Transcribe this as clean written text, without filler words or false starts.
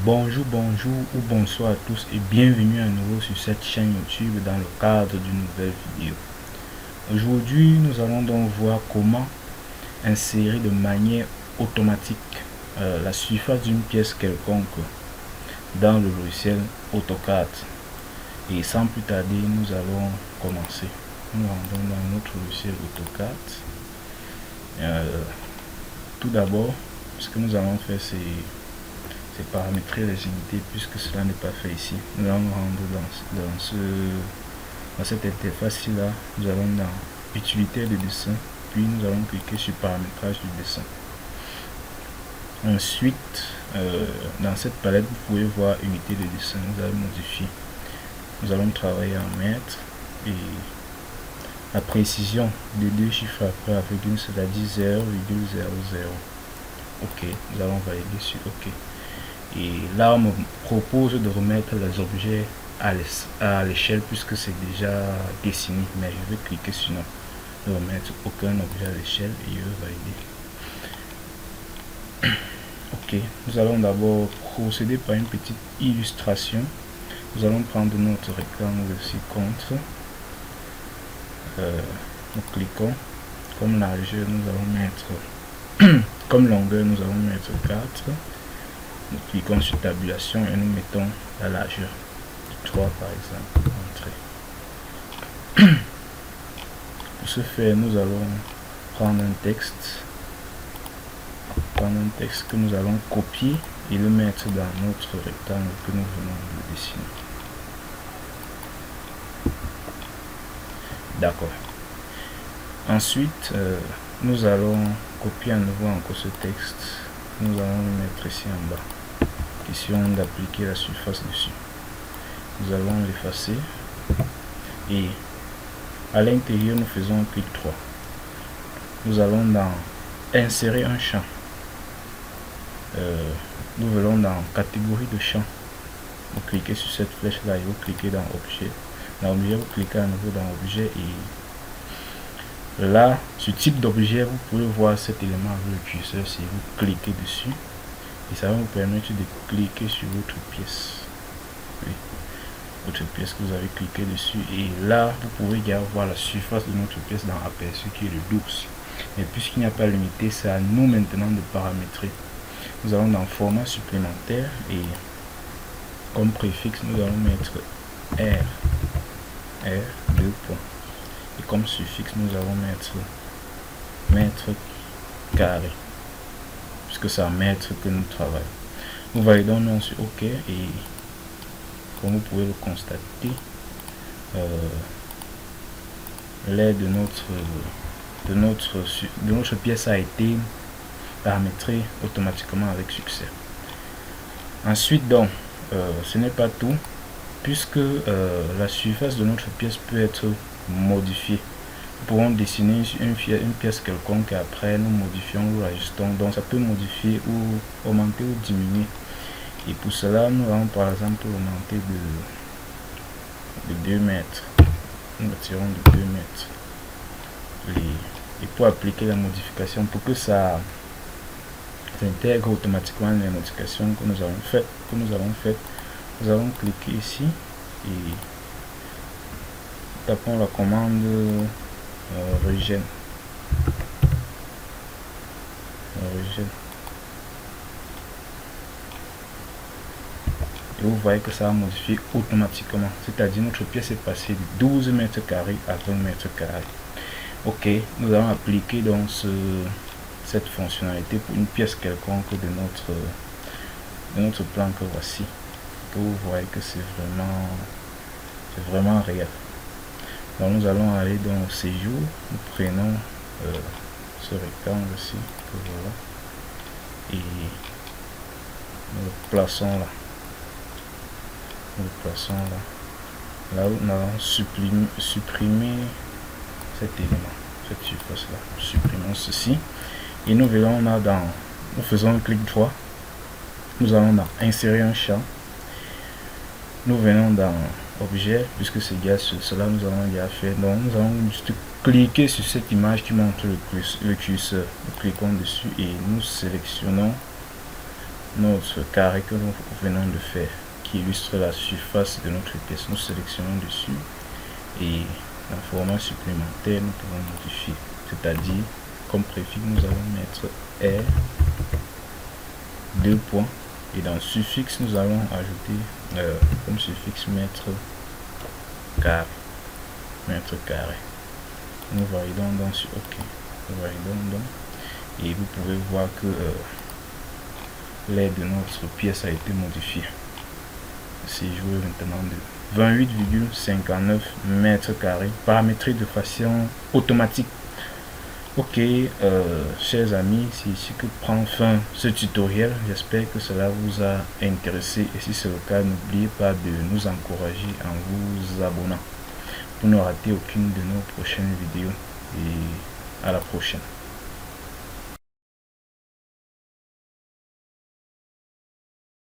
Bonjour, bonjour ou bonsoir à tous et bienvenue à nouveau sur cette chaîne YouTube dans le cadre d'une nouvelle vidéo. Aujourd'hui, nous allons donc voir comment insérer de manière automatique la surface d'une pièce quelconque dans le logiciel AutoCAD. Et sans plus tarder, nous allons commencer. Nous rendons dans notre logiciel AutoCAD. Tout d'abord, ce que nous allons faire, c'est paramétrer les unités puisque cela n'est pas fait ici. Nous allons rendre dans cette interface là, nous allons dans utilité de dessin, puis nous allons cliquer sur paramétrage du dessin. Ensuite, dans cette palette, vous pouvez voir unité de dessin. Nous allons modifier. Nous allons travailler en mètres et la précision de deux chiffres après avec une, c'est-à-dire 0,00. Ok, nous allons valider sur OK. Et là, on me propose de remettre les objets à l'échelle puisque c'est déjà dessiné, mais je vais cliquer sur non, ne remettre aucun objet à l'échelle et je vais valider. Ok, nous allons d'abord procéder par une petite illustration. Nous allons prendre notre rectangle ci-contre. Nous cliquons. Comme largeur, nous allons mettre comme longueur, nous allons mettre 4. Nous cliquons sur tabulation et nous mettons la largeur de 3 par exemple. Entrée. Pour ce faire, nous allons prendre un texte que nous allons copier et le mettre dans notre rectangle que nous venons de dessiner. D'accord. Ensuite, nous allons copier à nouveau encore ce texte. Nous allons le mettre ici en bas. Question d'appliquer la surface dessus. Nous allons l'effacer et à l'intérieur nous faisons un clic droit. Nous allons dans insérer un champ. Nous venons dans catégorie de champ. Vous cliquez sur cette flèche là et vous cliquez dans objet. Dans objet, vous cliquez à nouveau dans objet et là, ce type d'objet, vous pouvez voir cet élément avec le curseur si vous cliquez dessus. Et ça va vous permettre de cliquer sur votre pièce. Oui, votre pièce que vous avez cliqué dessus. Et là, vous pouvez également voir la surface de notre pièce dans aperçu qui est le 12. Mais puisqu'il n'y a pas limité, c'est à nous maintenant de paramétrer. Nous allons dans format supplémentaire et comme préfixe, nous allons mettre R 2 points. Et comme suffixe, nous allons mettre mètre carré, puisque c'est en mètre que nous travaillons. Nous validons non sur OK et comme vous pouvez le constater, l'aide de notre pièce a été paramétrée automatiquement avec succès. Ensuite, donc, ce n'est pas tout, puisque la surface de notre pièce peut être modifiée. Nous pourrons dessiner une pièce quelconque et après nous modifions ou ajustons. Donc ça peut modifier ou augmenter ou diminuer. Et pour cela, nous allons par exemple augmenter de 2 mètres. Nous retirons de 2 mètres. Et pour appliquer la modification, pour que ça intègre automatiquement les modifications que nous avons faites, nous allons cliquer ici et tapons la commande regen. Et vous voyez que ça a modifié automatiquement, c'est-à-dire notre pièce est passée de 12 mètres carrés à 20 mètres carrés. Ok, nous allons appliquer donc cette fonctionnalité pour une pièce quelconque de notre plan que voici. Que vous voyez que c'est vraiment réel. Donc nous allons aller dans séjour, nous prenons ce rectangle ici, que voilà, et nous le plaçons là. Là où nous allons supprimer cet élément, cette surface là. Nous supprimons ceci et nous venons là nous faisons un clic droit, nous allons dans insérer un champ, nous venons dans objet, puisque c'est déjà cela nous allons déjà faire. Donc nous allons juste cliquer sur cette image qui montre le curseur. Nous cliquons dessus et nous sélectionnons notre carré que nous venons de faire, qui illustre la surface de notre pièce. Nous sélectionnons dessus et en format supplémentaire, nous pouvons modifier. C'est-à-dire, comme préfixe, nous allons mettre R, 2 points. Et dans suffixe, nous allons ajouter comme suffixe mètre carré. Nous validons donc sur OK. Nous validons donc. Et vous pouvez voir que l'aire de notre pièce a été modifiée. C'est joué maintenant de 28,59 mètres carrés, paramétré de façon automatique. Ok, chers amis, c'est ici que prend fin ce tutoriel. J'espère que cela vous a intéressé et si c'est le cas, n'oubliez pas de nous encourager en vous abonnant pour ne rater aucune de nos prochaines vidéos et à la prochaine.